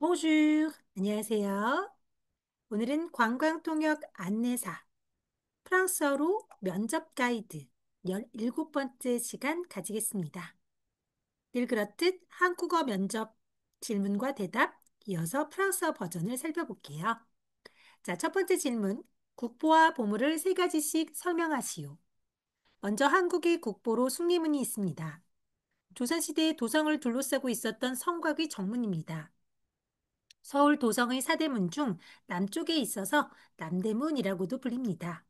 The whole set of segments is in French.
Bonjour, 안녕하세요. 오늘은 관광통역 안내사, 프랑스어로 면접 가이드 17번째 시간 가지겠습니다. 늘 그렇듯 한국어 면접 질문과 대답, 이어서 프랑스어 버전을 살펴볼게요. 자, 첫 번째 질문. 국보와 보물을 세 가지씩 설명하시오. 먼저 한국의 국보로 숭례문이 있습니다. 조선시대에 도성을 둘러싸고 있었던 성곽의 정문입니다. 서울 도성의 사대문 중 남쪽에 있어서 남대문이라고도 불립니다.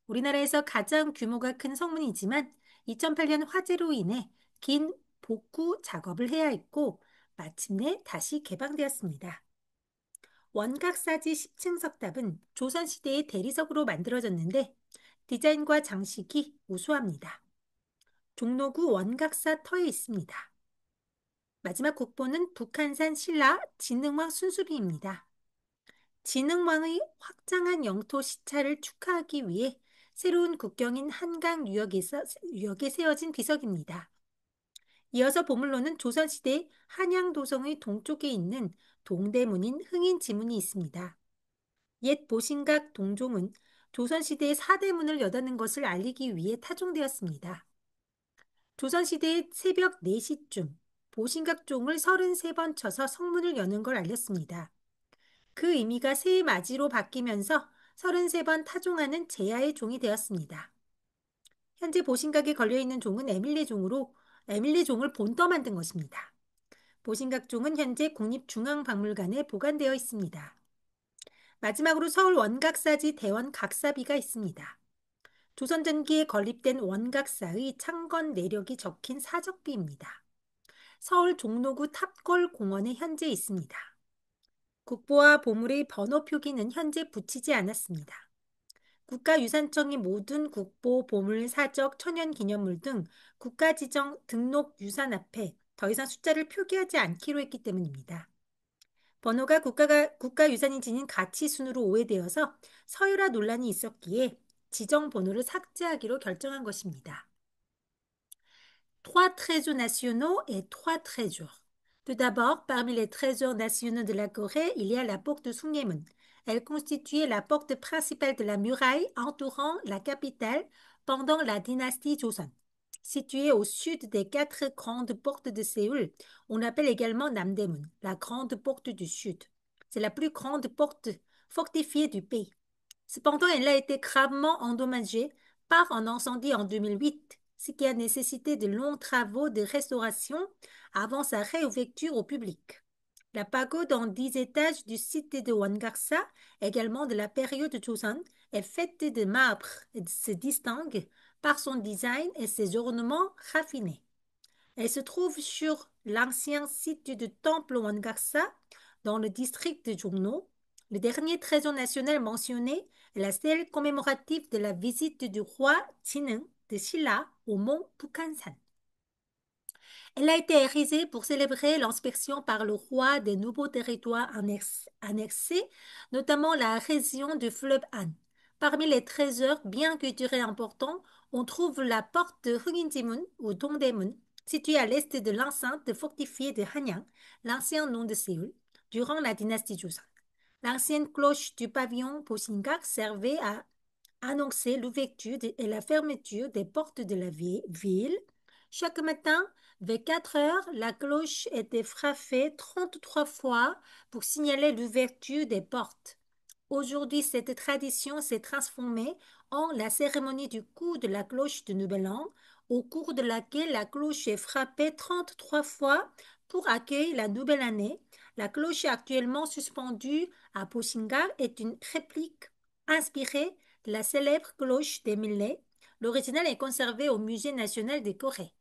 우리나라에서 가장 규모가 큰 성문이지만 2008년 화재로 인해 긴 복구 작업을 해야 했고 마침내 다시 개방되었습니다. 원각사지 10층 석탑은 조선시대의 대리석으로 만들어졌는데 디자인과 장식이 우수합니다. 종로구 원각사 터에 있습니다. 마지막 국보는 북한산 신라 진흥왕 순수비입니다. 진흥왕의 확장한 영토 시차를 축하하기 위해 새로운 국경인 한강 유역에 세워진 비석입니다. 이어서 보물로는 조선시대 한양도성의 동쪽에 있는 동대문인 흥인지문이 있습니다. 옛 보신각 동종은 조선시대의 사대문을 여닫는 것을 알리기 위해 타종되었습니다. 조선시대의 새벽 4시쯤 보신각종을 33번 쳐서 성문을 여는 걸 알렸습니다. 그 의미가 새해 맞이로 바뀌면서 33번 타종하는 제야의 종이 되었습니다. 현재 보신각에 걸려있는 종은 에밀레종으로 에밀레종을 본떠 만든 것입니다. 보신각종은 현재 국립중앙박물관에 보관되어 있습니다. 마지막으로 서울 원각사지 대원 각사비가 있습니다. 조선 전기에 건립된 원각사의 창건 내력이 적힌 사적비입니다. 서울 종로구 탑골공원에 현재 있습니다. 국보와 보물의 번호 표기는 현재 붙이지 않았습니다. 국가유산청이 모든 국보, 보물, 사적, 천연기념물 등 국가지정 등록 유산 앞에 더 이상 숫자를 표기하지 않기로 했기 때문입니다. 번호가 국가유산이 지닌 가치순으로 오해되어서 서열화 논란이 있었기에 지정 번호를 삭제하기로 결정한 것입니다. Trois trésors nationaux et trois trésors. Tout d'abord, parmi les trésors nationaux de la Corée, il y a la porte Sungyemun. Elle constituait la porte principale de la muraille entourant la capitale pendant la dynastie Joseon. Située au sud des 4 grandes portes de Séoul, on l'appelle également Namdaemun, la grande porte du sud. C'est la plus grande porte fortifiée du pays. Cependant, elle a été gravement endommagée par un incendie en 2008, ce qui a nécessité de longs travaux de restauration avant sa réouverture au public. La pagode en 10 étages du site de Wangaksa, également de la période Joseon, est faite de marbre et se distingue par son design et ses ornements raffinés. Elle se trouve sur l'ancien site du temple Wangaksa dans le district de Jongno. Le dernier trésor national mentionné est la stèle commémorative de la visite du roi Jinung de Silla au mont Bukhansan. Elle a été érigée pour célébrer l'inspection par le roi des nouveaux territoires annexés, notamment la région du fleuve Han. Parmi les trésors bien culturels importants, on trouve la porte de Hugin-jimun ou Dongdaemun, située à l'est de l'enceinte fortifiée de Hanyang, l'ancien nom de Séoul, durant la dynastie Joseon. L'ancienne cloche du pavillon Bosinggak servait à annoncer l'ouverture et la fermeture des portes de la ville. Chaque matin, vers 4 heures, la cloche était frappée 33 fois pour signaler l'ouverture des portes. Aujourd'hui, cette tradition s'est transformée en la cérémonie du coup de la cloche de Nouvel An, au cours de laquelle la cloche est frappée 33 fois pour accueillir la nouvelle année. La cloche actuellement suspendue à Posingar est une réplique inspirée de la célèbre cloche des Millets. L'original est conservé au Musée national de Corée.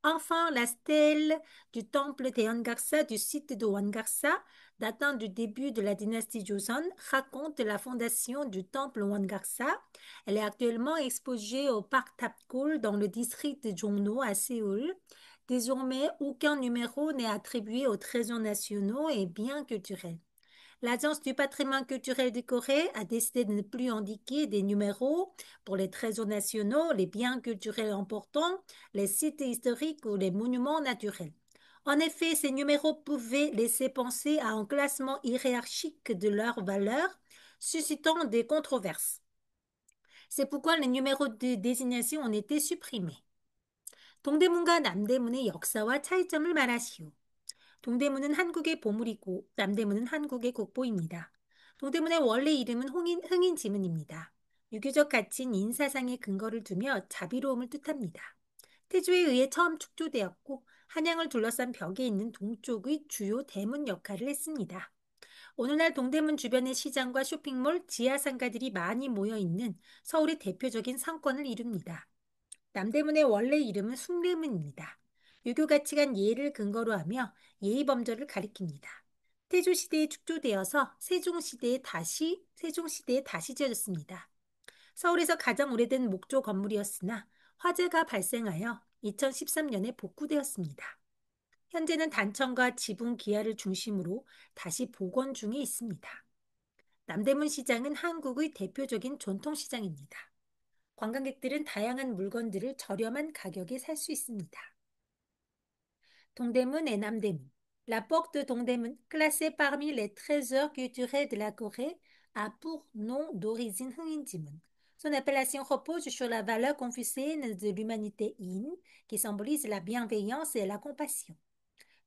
Enfin, la stèle du temple de Wangaksa du site de Wangaksa, datant du début de la dynastie Joseon, raconte la fondation du temple Wangaksa. Elle est actuellement exposée au parc Tapgol dans le district de Jongno à Séoul. Désormais, aucun numéro n'est attribué aux trésors nationaux et biens culturels. L'Agence du patrimoine culturel de Corée a décidé de ne plus indiquer des numéros pour les trésors nationaux, les biens culturels importants, les sites historiques ou les monuments naturels. En effet, ces numéros pouvaient laisser penser à un classement hiérarchique de leurs valeurs, suscitant des controverses. C'est pourquoi les numéros de désignation ont été supprimés. 동대문과 남대문의 역사와 차이점을 말하시오. 동대문은 한국의 보물이고 남대문은 한국의 국보입니다. 동대문의 원래 이름은 흥인지문입니다. 유교적 가치인 인사상의 근거를 두며 자비로움을 뜻합니다. 태조에 의해 처음 축조되었고 한양을 둘러싼 벽에 있는 동쪽의 주요 대문 역할을 했습니다. 오늘날 동대문 주변의 시장과 쇼핑몰, 지하상가들이 많이 모여 있는 서울의 대표적인 상권을 이룹니다. 남대문의 원래 이름은 숭례문입니다. 유교 가치관 예를 근거로 하며 예의범절을 가리킵니다. 태조시대에 축조되어서 세종시대에 다시 지어졌습니다. 서울에서 가장 오래된 목조 건물이었으나 화재가 발생하여 2013년에 복구되었습니다. 현재는 단청과 지붕 기아를 중심으로 다시 복원 중에 있습니다. 남대문 시장은 한국의 대표적인 전통시장입니다. 관광객들은 다양한 물건들을 저렴한 가격에 살 수 있습니다. 동대문 et 남대문. La porte de Dongdaemun, classée parmi les trésors culturels de la Corée, a pour nom d'origine Hungin-jimun. Son appellation repose sur la valeur confucéenne de l'humanité yin, qui symbolise la bienveillance et la compassion.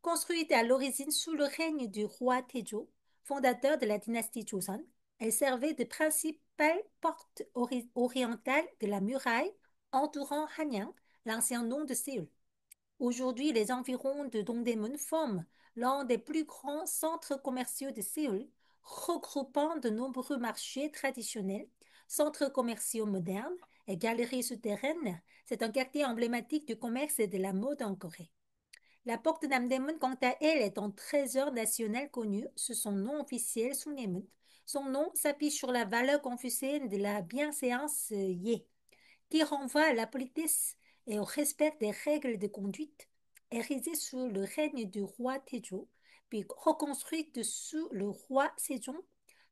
Construite à l'origine sous le règne du roi Taejo, fondateur de la dynastie Joseon, elle servait de principale porte orientale de la muraille entourant Hanyang, l'ancien nom de Séoul. Aujourd'hui, les environs de Dongdaemun forment l'un des plus grands centres commerciaux de Séoul, regroupant de nombreux marchés traditionnels, centres commerciaux modernes et galeries souterraines. C'est un quartier emblématique du commerce et de la mode en Corée. La porte Namdaemun, quant à elle, est un trésor national connu sous son nom officiel Sungnemun. Son nom s'appuie sur la valeur confucéenne de la bienséance Ye, qui renvoie à la politesse et au respect des règles de conduite, érigée sous le règne du roi Taejo, puis reconstruite sous le roi Sejong.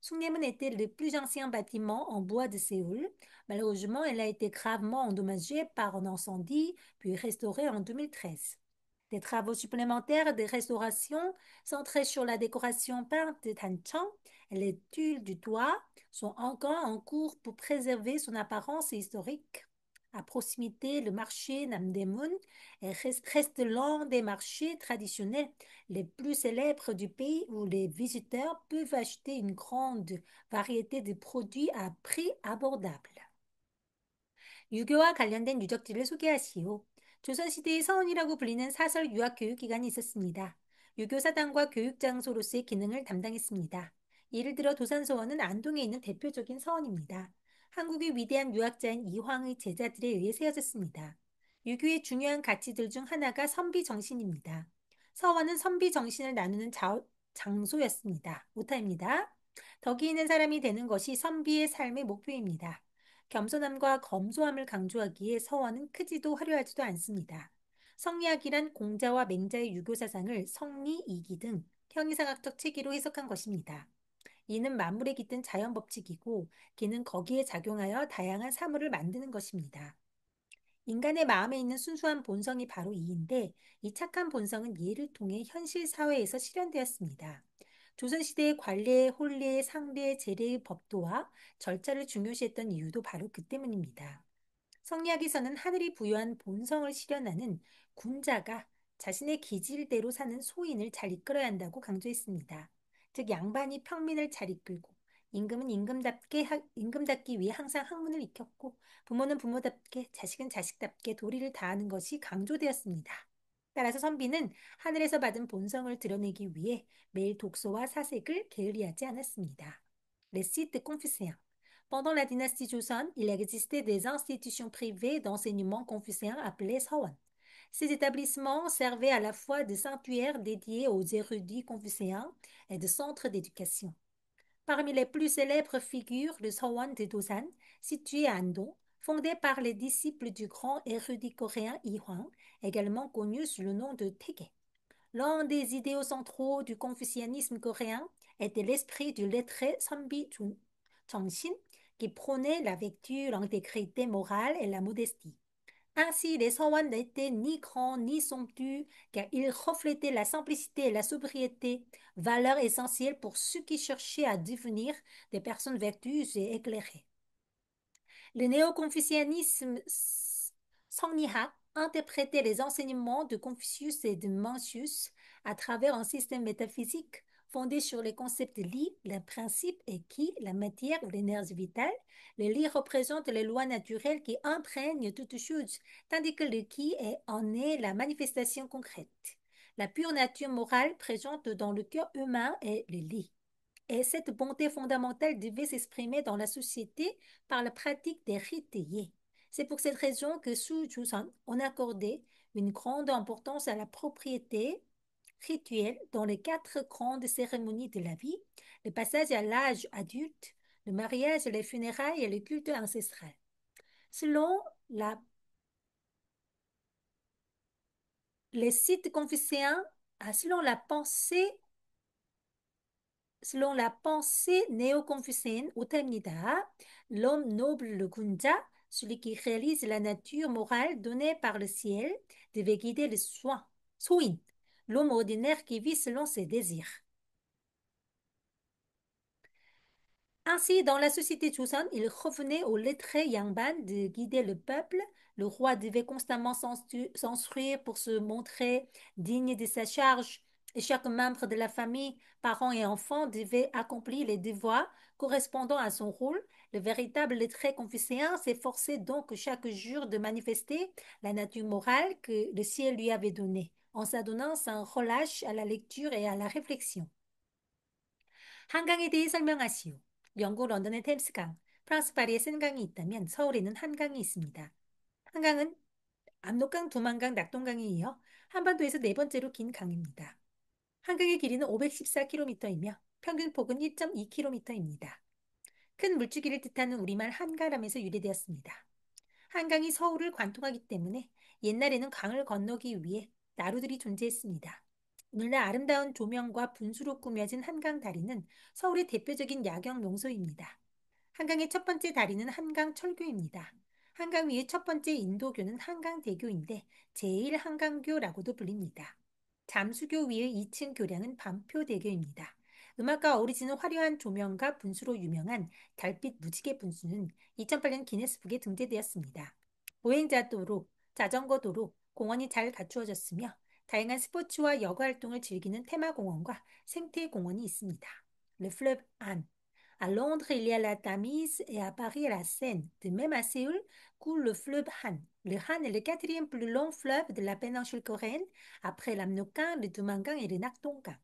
Sungnemun était le plus ancien bâtiment en bois de Séoul. Malheureusement, elle a été gravement endommagée par un incendie, puis restaurée en 2013. Des travaux supplémentaires de restauration centrés sur la décoration peinte de Tanchang et les tuiles du toit sont encore en cours pour préserver son apparence historique. À proximité, le marché Namdaemun reste l'un des marchés traditionnels les plus célèbres du pays où les visiteurs peuvent acheter une grande variété de produits à prix abordable. 유교와 관련된 유적지를 소개하시오. 조선시대의 서원이라고 불리는 사설 유학 교육 기관이 있었습니다. 유교 사당과 교육 장소로서의 기능을 담당했습니다. 예를 들어 도산서원은 안동에 있는 대표적인 서원입니다. 한국의 위대한 유학자인 이황의 제자들에 의해 세워졌습니다. 유교의 중요한 가치들 중 하나가 선비 정신입니다. 서원은 선비 정신을 나누는 장소였습니다. 오타입니다. 덕이 있는 사람이 되는 것이 선비의 삶의 목표입니다. 겸손함과 검소함을 강조하기에 서원은 크지도 화려하지도 않습니다. 성리학이란 공자와 맹자의 유교 사상을 성리, 이기 등 형이상학적 체계로 해석한 것입니다. 이는 만물에 깃든 자연 법칙이고 기는 거기에 작용하여 다양한 사물을 만드는 것입니다. 인간의 마음에 있는 순수한 본성이 바로 이인데 이 착한 본성은 예를 통해 현실 사회에서 실현되었습니다. 조선시대의 관례, 혼례, 상례, 제례의 법도와 절차를 중요시했던 이유도 바로 그 때문입니다. 성리학에서는 하늘이 부여한 본성을 실현하는 군자가 자신의 기질대로 사는 소인을 잘 이끌어야 한다고 강조했습니다. 즉 양반이 평민을 잘 이끌고 임금은 임금답기 위해 항상 학문을 익혔고 부모는 부모답게 자식은 자식답게 도리를 다하는 것이 강조되었습니다. 따라서 선비는 하늘에서 받은 본성을 드러내기 위해 매일 독서와 사색을 게을리하지 않았습니다. Les sites de Confucéens. Pendant la dynastie Joseon, il existait des institutions privées d'enseignement confucéen appelées Sawon. Ces établissements servaient à la fois de sanctuaires dédiés aux érudits confucéens et de centres d'éducation. Parmi les plus célèbres figures, le Sawon de Dosan, situé à Andong, fondé par les disciples du grand érudit coréen Yi Hwang, également connu sous le nom de Taegye. L'un des idéaux centraux du confucianisme coréen était l'esprit du lettré Sonbi Jongshin, qui prônait la vertu, l'intégrité morale et la modestie. Ainsi, les Sawan n'étaient ni grands ni somptueux, car ils reflétaient la simplicité et la sobriété, valeurs essentielles pour ceux qui cherchaient à devenir des personnes vertueuses et éclairées. Le néo-confucianisme Songnihak interprétait les enseignements de Confucius et de Mencius à travers un système métaphysique fondé sur les concepts de li, le principe et qui, la matière ou l'énergie vitale. Le li représente les lois naturelles qui imprègnent toute chose, tandis que le qui en est la manifestation concrète. La pure nature morale présente dans le cœur humain est le li. Et cette bonté fondamentale devait s'exprimer dans la société par la pratique des rites liés. C'est pour cette raison que sous Joseon, on accordait une grande importance à la propriété rituelle dans les quatre grandes cérémonies de la vie, le passage à l'âge adulte, le mariage, les funérailles et le culte ancestral. Selon la, les sites confucéens, selon la pensée Selon la pensée néo-confucéenne, Utamnida, l'homme noble, le Gunja, celui qui réalise la nature morale donnée par le ciel, devait guider le soin, Soin, l'homme ordinaire qui vit selon ses désirs. Ainsi, dans la société Joseon, il revenait au lettré Yangban de guider le peuple. Le roi devait constamment s'instruire pour se montrer digne de sa charge. Et chaque membre de la famille, parents et enfants, devait accomplir les devoirs correspondant à son rôle. Le véritable lettré confucéen s'efforçait donc chaque jour de manifester la nature morale que le ciel lui avait donnée, en s'adonnant sans relâche à la lecture et à la réflexion. 한강에 대해 설명하시오. 영국 런던의 템스강, 프랑스 파리에 센강이 있다면 서울에는 한강이 있습니다. 한강은 압록강, 두만강, 낙동강에 이어 한반도에서 네 번째로 긴 강입니다. 한강의 길이는 514km이며 평균 폭은 1.2km입니다. 큰 물줄기를 뜻하는 우리말 한가람에서 유래되었습니다. 한강이 서울을 관통하기 때문에 옛날에는 강을 건너기 위해 나루들이 존재했습니다. 오늘날 아름다운 조명과 분수로 꾸며진 한강 다리는 서울의 대표적인 야경 명소입니다. 한강의 첫 번째 다리는 한강철교입니다. 한강 위의 첫 번째 인도교는 한강대교인데 제1한강교라고도 불립니다. 잠수교 위의 2층 교량은 반표대교입니다. 음악가 어우러지는 화려한 조명과 분수로 유명한 달빛 무지개 분수는 2008년 기네스북에 등재되었습니다. 보행자 도로, 자전거 도로, 공원이 잘 갖추어졌으며 다양한 스포츠와 여가 활동을 즐기는 테마공원과 생태공원이 있습니다. Le fleuve An. À Londres, il y a la Tamise et à Paris, la Seine. De même à Séoul, coule le fleuve Han. Le Han est le quatrième plus long fleuve de la péninsule coréenne, après l'Amnokan, le Tumangang et le Nakdongang.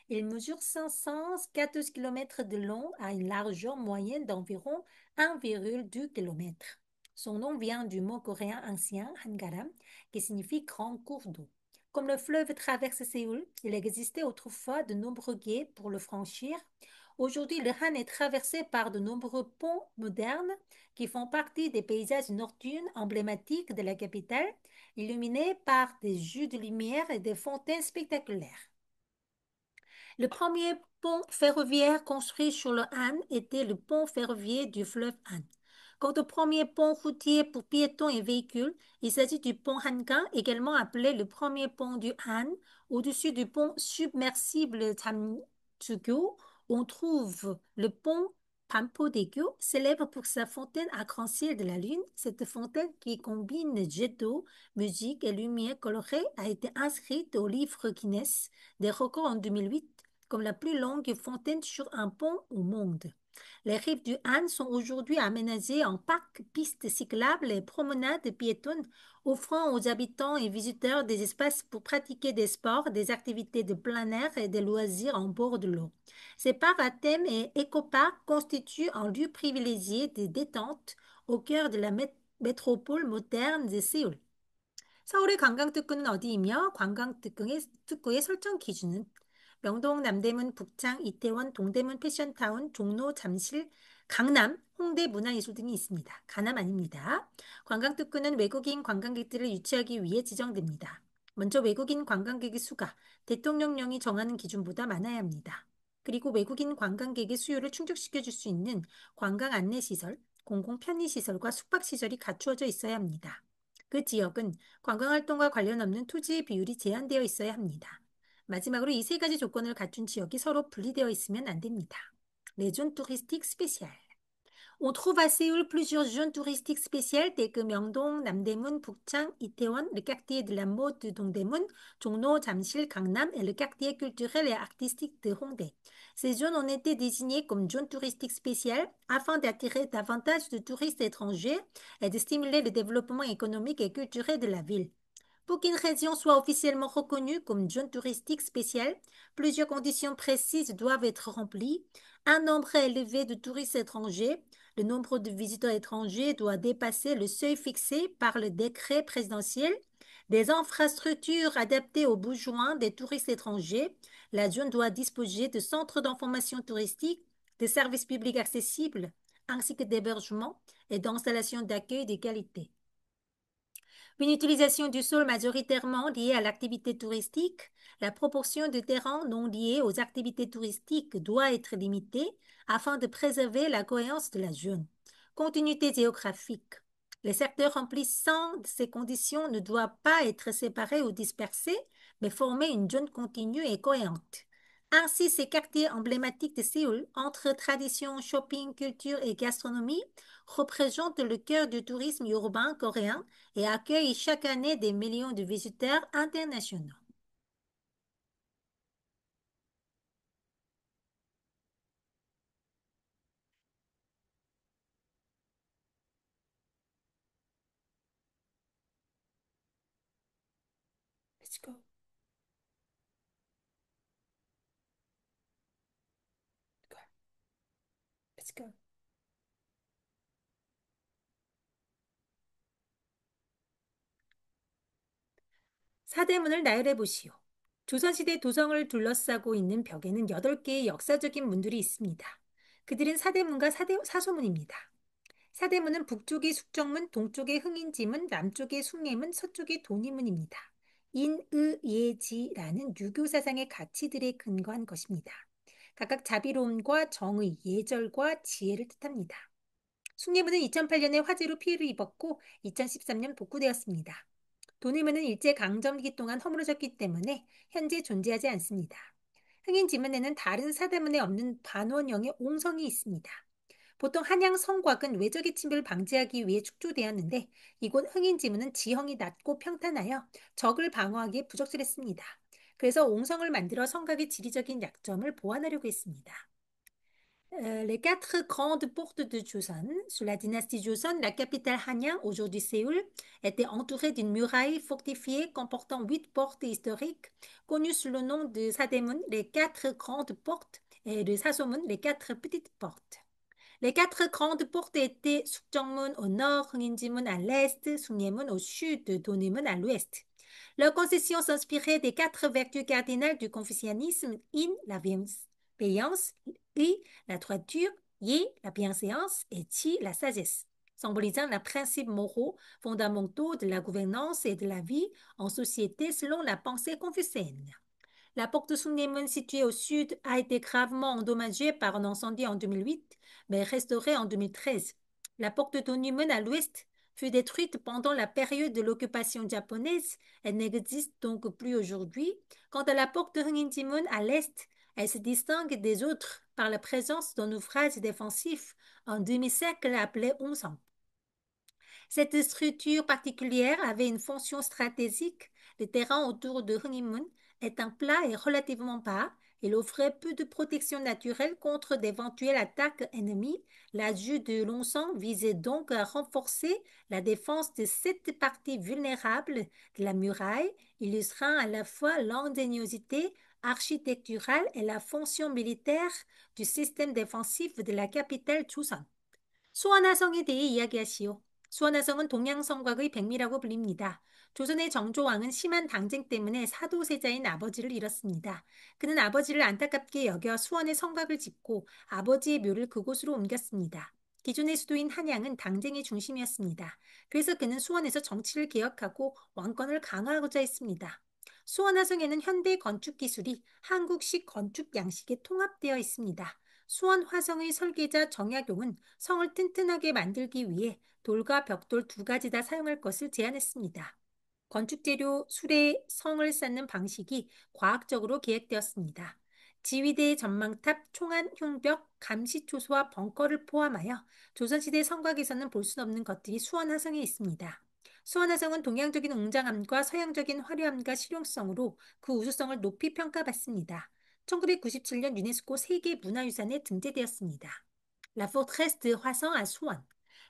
Il mesure 514 km de long à une largeur moyenne d'environ 1,2 km. Son nom vient du mot coréen ancien Hangaram, qui signifie grand cours d'eau. Comme le fleuve traverse Séoul, il existait autrefois de nombreux quais pour le franchir. Aujourd'hui, le Han est traversé par de nombreux ponts modernes qui font partie des paysages nocturnes emblématiques de la capitale, illuminés par des jeux de lumière et des fontaines spectaculaires. Le premier pont ferroviaire construit sur le Han était le pont ferroviaire du fleuve Han. Quant au premier pont routier pour piétons et véhicules, il s'agit du pont Hangang, également appelé le premier pont du Han. Au-dessus du pont submersible Jamtugyo, on trouve le pont Pampo-daegyo, célèbre pour sa fontaine à grand ciel de la Lune. Cette fontaine qui combine jet d'eau, musique et lumière colorée a été inscrite au livre Guinness des records en 2008 comme la plus longue fontaine sur un pont au monde. Les rives du Han sont aujourd'hui aménagées en parcs, pistes cyclables et promenades piétonnes, offrant aux habitants et visiteurs des espaces pour pratiquer des sports, des activités de plein air et des loisirs en bord de l'eau. Ces parcs à thème et écoparcs constituent un lieu privilégié de détente au cœur de la métropole moderne de Séoul. 서울의 관광특구는 어디이며 관광특구의 설정 기준은 명동, 남대문, 북창, 이태원, 동대문, 패션타운, 종로, 잠실, 강남, 홍대 문화예술 등이 있습니다. 가남 아닙니다. 관광특구는 외국인 관광객들을 유치하기 위해 지정됩니다. 먼저 외국인 관광객의 수가 대통령령이 정하는 기준보다 많아야 합니다. 그리고 외국인 관광객의 수요를 충족시켜 줄 수 있는 관광 안내시설, 공공 편의시설과 숙박시설이 갖추어져 있어야 합니다. 그 지역은 관광활동과 관련 없는 토지의 비율이 제한되어 있어야 합니다. 마지막으로 이 세 가지 조건을 갖춘 지역이 서로 분리되어 있으면 안 됩니다. Les zones touristiques spéciales. On trouve à Séoul plusieurs zones touristiques spéciales telles que Myeongdong, Namdaemun, Bukchang, Itaewon, le quartier de la mode de Dongdaemun, Jongno, Jamsil, Gangnam et le quartier culturel et artistique de Hongdae. Ces zones ont été désignées comme zones touristiques spéciales afin d'attirer davantage de touristes étrangers et de stimuler le développement économique et culturel de la ville. Pour qu'une région soit officiellement reconnue comme zone touristique spéciale, plusieurs conditions précises doivent être remplies. Un nombre élevé de touristes étrangers, le nombre de visiteurs étrangers doit dépasser le seuil fixé par le décret présidentiel. Des infrastructures adaptées aux besoins des touristes étrangers. La zone doit disposer de centres d'information touristique, de services publics accessibles, ainsi que d'hébergements et d'installations d'accueil de qualité. Une utilisation du sol majoritairement liée à l'activité touristique, la proportion de terrains non liés aux activités touristiques doit être limitée afin de préserver la cohérence de la zone. Continuité géographique. Les secteurs remplissant ces conditions ne doivent pas être séparés ou dispersés, mais former une zone continue et cohérente. Ainsi, ces quartiers emblématiques de Séoul, entre tradition, shopping, culture et gastronomie, représentent le cœur du tourisme urbain coréen et accueille chaque année des millions de visiteurs internationaux. Let's go. Go. Let's go. 사대문을 나열해 보시오. 조선시대 도성을 둘러싸고 있는 벽에는 8개의 역사적인 문들이 있습니다. 그들은 사대문과 사소문입니다. 사대문은 북쪽의 숙정문, 동쪽의 흥인지문, 남쪽의 숭례문, 서쪽의 돈이문입니다. 인의예지라는 유교 사상의 가치들에 근거한 것입니다. 각각 자비로움과 정의, 예절과 지혜를 뜻합니다. 숭례문은 2008년에 화재로 피해를 입었고 2013년 복구되었습니다. 돈이문은 일제강점기 동안 허물어졌기 때문에 현재 존재하지 않습니다. 흥인지문에는 다른 사대문에 없는 반원형의 옹성이 있습니다. 보통 한양 성곽은 외적의 침입을 방지하기 위해 축조되었는데 이곳 흥인지문은 지형이 낮고 평탄하여 적을 방어하기에 부적절했습니다. 그래서 옹성을 만들어 성곽의 지리적인 약점을 보완하려고 했습니다. Les quatre grandes portes de Joseon, sous la dynastie Joseon, la capitale Hanyang, aujourd'hui Séoul, était entourée d'une muraille fortifiée comportant 8 portes historiques, connues sous le nom de Sademun, les 4 grandes portes, et de Sasomun, les 4 petites portes. Les 4 grandes portes étaient Sukjeongmun au nord, Hungin-jimun à l'est, Sungyemun au sud, Donemun à l'ouest. Leur concession s'inspirait des 4 vertus cardinales du confucianisme, In, la bienveillance, Yi, la droiture, Yi, la bienséance et Qi, la sagesse, symbolisant les principes moraux fondamentaux de la gouvernance et de la vie en société selon la pensée confucéenne. La porte Sungnemun située au sud a été gravement endommagée par un incendie en 2008, mais restaurée en 2013. La porte Donymun à l'ouest fut détruite pendant la période de l'occupation japonaise. Elle n'existe donc plus aujourd'hui. Quant à la porte Hunginjimun à l'est, elle se distingue des autres par la présence d'un ouvrage défensif, un demi-cercle appelé Onsang. Cette structure particulière avait une fonction stratégique. Le terrain autour de Hungimun étant plat et relativement bas, il offrait peu de protection naturelle contre d'éventuelles attaques ennemies. L'ajout de l'encens visait donc à renforcer la défense de cette partie vulnérable de la muraille, illustrant à la fois l'ingéniosité architecturale et la fonction militaire du système défensif de la capitale Chusan. 수원화성에 대해 이야기하시오. 수원화성은 동양성곽의 백미라고 불립니다. 조선의 정조왕은 심한 당쟁 때문에 사도세자인 아버지를 잃었습니다. 그는 아버지를 안타깝게 여겨 수원에 성곽을 짓고 아버지의 묘를 그곳으로 옮겼습니다. 기존의 수도인 한양은 당쟁의 중심이었습니다. 그래서 그는 수원에서 정치를 개혁하고 왕권을 강화하고자 했습니다. 수원화성에는 현대 건축 기술이 한국식 건축 양식에 통합되어 있습니다. 수원 화성의 설계자 정약용은 성을 튼튼하게 만들기 위해 돌과 벽돌 두 가지 다 사용할 것을 제안했습니다. 건축 재료 수레 성을 쌓는 방식이 과학적으로 계획되었습니다. 지휘대 전망탑, 총안 흉벽, 감시초소와 벙커를 포함하여 조선시대 성곽에서는 볼 수 없는 것들이 수원 화성에 있습니다. 수원 화성은 동양적인 웅장함과 서양적인 화려함과 실용성으로 그 우수성을 높이 평가받습니다. 1997년 유네스코 세계문화유산에 등재되었습니다. La forteresse de Hwaseong à Suwon.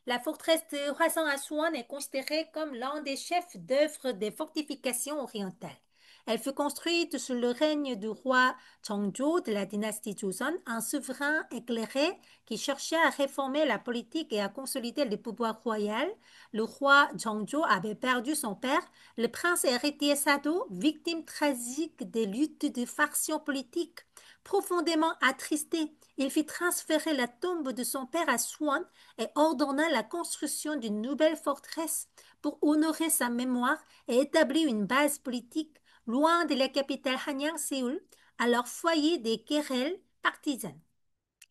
La forteresse de Hwaseong à Suwon est considérée comme l'un des chefs d'œuvre des fortifications orientales. Elle fut construite sous le règne du roi Cheongjo de la dynastie Joseon, un souverain éclairé qui cherchait à réformer la politique et à consolider le pouvoir royal. Le roi Cheongjo avait perdu son père, le prince héritier Sado, victime tragique des luttes de factions politiques. Profondément attristé, il fit transférer la tombe de son père à Suwon et ordonna la construction d'une nouvelle forteresse pour honorer sa mémoire et établir une base politique loin de la capitale Hanyang, Séoul, alors foyer des querelles partisanes.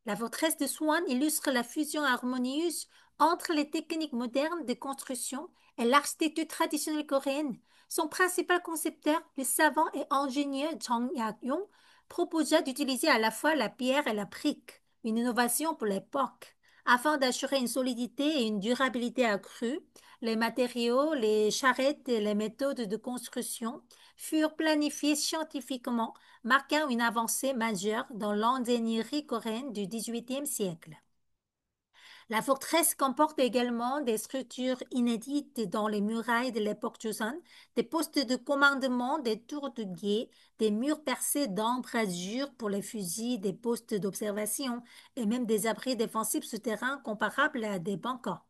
La forteresse de Suwon illustre la fusion harmonieuse entre les techniques modernes de construction et l'architecture traditionnelle coréenne. Son principal concepteur, le savant et ingénieur Jang Yak-yong, proposa d'utiliser à la fois la pierre et la brique, une innovation pour l'époque. Afin d'assurer une solidité et une durabilité accrue, les matériaux, les charrettes et les méthodes de construction furent planifiés scientifiquement, marquant une avancée majeure dans l'ingénierie coréenne du XVIIIe siècle. La forteresse comporte également des structures inédites dans les murailles de l'époque Joseon, des postes de commandement, des tours de guet, des murs percés d'embrasures pour les fusils, des postes d'observation et même des abris défensifs souterrains comparables à des bunkers.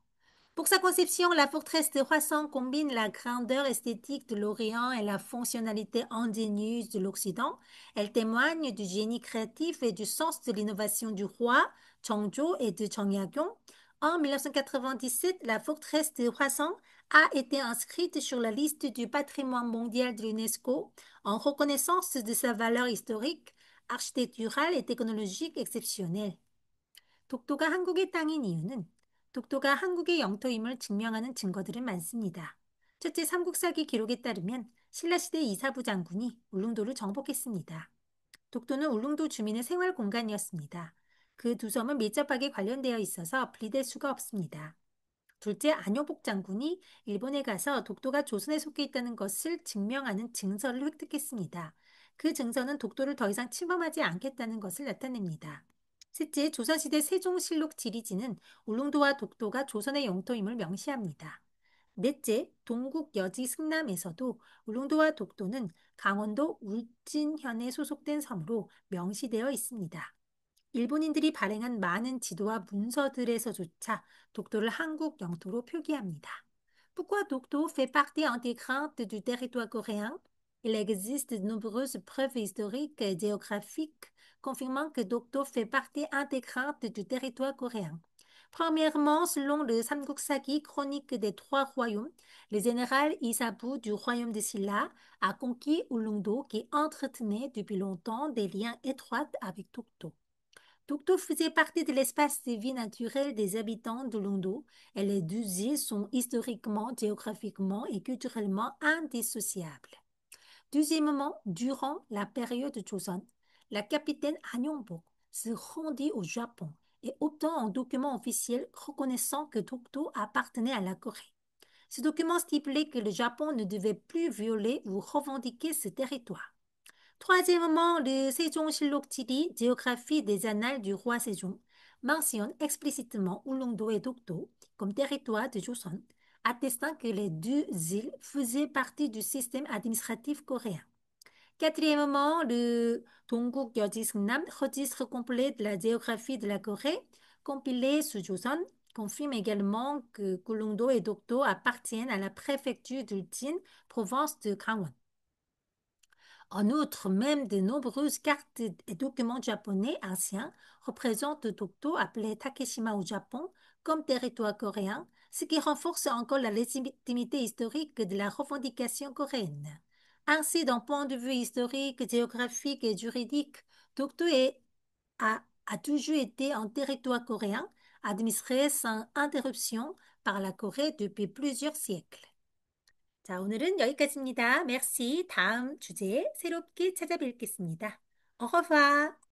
Pour sa conception, la forteresse de Hwaseong combine la grandeur esthétique de l'Orient et la fonctionnalité ingénieuse de l'Occident. Elle témoigne du génie créatif et du sens de l'innovation du roi Cheongjo et de Cheong Yak-yong. En 1997, la forteresse de Hwaseong a été inscrite sur la liste du patrimoine mondial de l'UNESCO en reconnaissance de sa valeur historique, architecturale et technologique exceptionnelle. 독도가 한국의 땅인 이유는 독도가 한국의 영토임을 증명하는 증거들은 많습니다. 첫째, 삼국사기 기록에 따르면 신라시대 이사부 장군이 울릉도를 정복했습니다. 독도는 울릉도 주민의 생활 공간이었습니다. 그 두 섬은 밀접하게 관련되어 있어서 분리될 수가 없습니다. 둘째, 안효복 장군이 일본에 가서 독도가 조선에 속해 있다는 것을 증명하는 증서를 획득했습니다. 그 증서는 독도를 더 이상 침범하지 않겠다는 것을 나타냅니다. 셋째, 조선시대 세종실록 지리지는 울릉도와 독도가 조선의 영토임을 명시합니다. 넷째, 동국 여지 승남에서도 울릉도와 독도는 강원도 울진현에 소속된 섬으로 명시되어 있습니다. 일본인들이 발행한 많은 지도와 문서들에서조차 독도를 한국 영토로 표기합니다. Pourquoi Dokdo fait partie intégrante du territoire coréen? Il existe de nombreuses preuves historiques et géographiques confirmant que Dokdo fait partie intégrante du territoire coréen. Premièrement, selon le Samguk-sagi, chronique des trois royaumes, le général Isabu du royaume de Silla a conquis Ulungdo qui entretenait depuis longtemps des liens étroits avec Dokdo. Dokdo faisait partie de l'espace de vie naturel des habitants de Ulungdo et les deux îles sont historiquement, géographiquement et culturellement indissociables. Deuxièmement, durant la période Joseon, la capitaine Han Yong-bok se rendit au Japon et obtint un document officiel reconnaissant que Dokdo appartenait à la Corée. Ce document stipulait que le Japon ne devait plus violer ou revendiquer ce territoire. Troisièmement, le Sejong-Shillok Jiri, géographie des annales du roi Sejong, mentionne explicitement Ulungdo et Dokdo comme territoire de Joseon, attestant que les deux îles faisaient partie du système administratif coréen. Quatrièmement, le Dongguk Yeoji Seungnam, registre complet de la géographie de la Corée, compilé sous Joseon, confirme également que Ulungdo et Dokdo appartiennent à la préfecture d'Uljin, province de Gangwon. En outre, même de nombreuses cartes et documents japonais anciens représentent Dokdo appelé Takeshima au Japon comme territoire coréen, ce qui renforce encore la légitimité historique de la revendication coréenne. Ainsi, d'un point de vue historique, géographique et juridique, Dokdo est à a toujours été un territoire coréen administré sans interruption par la Corée depuis plusieurs siècles. 자, 오늘은 여기까지입니다. merci. 다음 주제에 새롭게 찾아뵙겠습니다. au revoir.